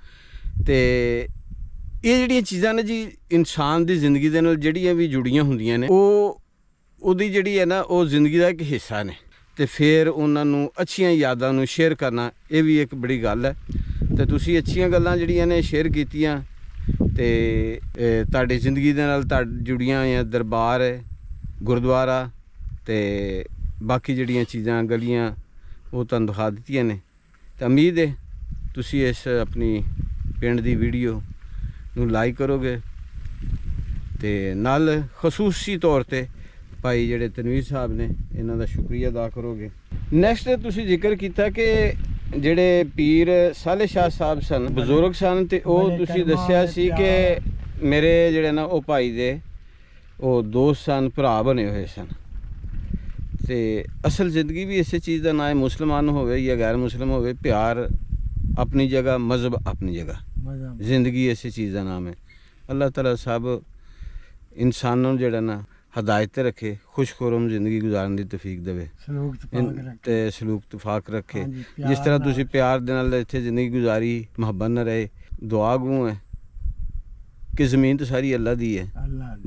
ਤੇ ਇਹ ਜਿਹੜੀਆਂ ਚੀਜ਼ਾਂ ਨੇ ਜੀ ਇਨਸਾਨ ਦੀ ਜ਼ਿੰਦਗੀ ਦੇ ਨਾਲ ਜਿਹੜੀਆਂ ਵੀ ਜੁੜੀਆਂ ਹੁੰਦੀਆਂ ਨੇ, ਉਹਦੀ ਜਿਹੜੀ ਹੈ ਨਾ ਉਹ ਜ਼ਿੰਦਗੀ ਦਾ ਇੱਕ ਹਿੱਸਾ ਨੇ। ਤੇ ਫਿਰ ਉਹਨਾਂ ਨੂੰ ਅੱਛੀਆਂ ਯਾਦਾਂ ਨੂੰ ਸ਼ੇਅਰ ਕਰਨਾ ਇਹ ਵੀ ਇੱਕ ਬੜੀ ਗੱਲ ਹੈ। ਤੇ ਤੁਸੀਂ ਅੱਛੀਆਂ ਗੱਲਾਂ ਜਿਹੜੀਆਂ ਨੇ ਸ਼ੇਅਰ ਕੀਤੀਆਂ ਤੇ ਤੁਹਾਡੀ ਜ਼ਿੰਦਗੀ ਦੇ ਨਾਲ ਜੁੜੀਆਂ ਹੋਈਆਂ ਦਰਬਾਰ ਹੈ, ਗੁਰਦੁਆਰਾ ਤੇ ਬਾਕੀ ਜਿਹੜੀਆਂ ਚੀਜ਼ਾਂ ਗਲੀਆਂ ਉਹ ਤੁਹਾਨੂੰ ਦਿਖਾ ਦਿੱਤੀਆਂ ਨੇ। ਤੇ ਉਮੀਦ ਹੈ ਤੁਸੀਂ ਇਸ ਆਪਣੀ ਪਿੰਡ ਦੀ ਵੀਡੀਓ ਨੂੰ ਲਾਈਕ ਕਰੋਗੇ ਤੇ ਨਾਲ ਖਸੂਸੀ ਤੌਰ ਤੇ ਭਾਈ ਜਿਹੜੇ ਤਨਵੀਰ ਸਾਹਿਬ ਨੇ ਇਹਨਾਂ ਦਾ ਸ਼ੁਕਰੀਆ ਅਦਾ ਕਰੋਗੇ। ਨੈਕਸਟ ਤੁਸੀਂ ਜ਼ਿਕਰ ਕੀਤਾ ਕਿ ਜਿਹੜੇ ਪੀਰ ਸਾਲੇ ਸ਼ਾਹ ਸਾਹਿਬ ਸਨ, ਬਜ਼ੁਰਗ ਸਨ, ਤੇ ਉਹ ਤੁਸੀਂ ਦੱਸਿਆ ਸੀ ਕਿ ਮੇਰੇ ਜਿਹੜੇ ਨਾ ਉਹ ਭਾਈ ਦੇ ਉਹ ਦੋਸਤ ਸਨ, ਭਰਾ ਬਣੇ ਹੋਏ ਸਨ। ਤੇ ਅਸਲ ਜ਼ਿੰਦਗੀ ਵੀ ਇਸੇ ਚੀਜ਼ ਦਾ ਨਾਂ ਹੈ, ਮੁਸਲਮਾਨ ਹੋਵੇ ਜਾਂ ਗੈਰ ਮੁਸਲਿਮ ਹੋਵੇ, ਪਿਆਰ ਆਪਣੀ ਜਗ੍ਹਾ, ਮਜ਼ਹਬ ਆਪਣੀ ਜਗ੍ਹਾ, ਜ਼ਿੰਦਗੀ ਇਸੇ ਚੀਜ਼ ਦਾ ਨਾਮ ਹੈ। ਅੱਲਾਹ ਤਾਲਾ ਸਭ ਇਨਸਾਨਾਂ ਨੂੰ ਜਿਹੜਾ ਨਾ ਹਦਾਇਤ ਤੇ ਰੱਖੇ, ਖੁਸ਼ਖੁਰਮ ਜ਼ਿੰਦਗੀ ਗੁਜ਼ਾਰਨ ਦੀ ਤੌਫੀਕ ਦੇਵੇ ਤੇ ਸਲੂਕ ਤਫਾਕ ਰੱਖੇ। ਜਿਸ ਤਰ੍ਹਾਂ ਤੁਸੀਂ ਪਿਆਰ ਦੇ ਨਾਲ ਇੱਥੇ ਜ਼ਿੰਦਗੀ ਗੁਜ਼ਾਰੀ, ਮੁਹੱਬਤ ਨਾਲ ਰਹੇ, ਦੁਆ ਗੂ ਹੈ ਕਿ ਜ਼ਮੀਨ ਤਾਂ ਸਾਰੀ ਅੱਲਾ ਦੀ ਹੈ,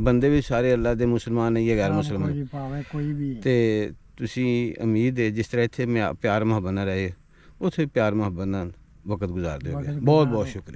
ਬੰਦੇ ਵੀ ਸਾਰੇ ਅੱਲਾ ਦੇ, ਮੁਸਲਮਾਨ ਨਹੀਂ ਹੈ ਗੈਰ ਮੁਸਲਮਾਨ। ਤੇ ਤੁਸੀਂ ਉਮੀਦ ਹੈ ਜਿਸ ਤਰ੍ਹਾਂ ਇੱਥੇ ਪਿਆਰ ਮੁਹੱਬਤ ਨਾਲ ਰਹੇ, ਉੱਥੇ ਪਿਆਰ ਮੁਹੱਬਤ ਨਾਲ ਵਕਤ ਗੁਜ਼ਾਰ ਦਿਓਗੇ। ਬਹੁਤ ਬਹੁਤ ਸ਼ੁਕਰੀਆ।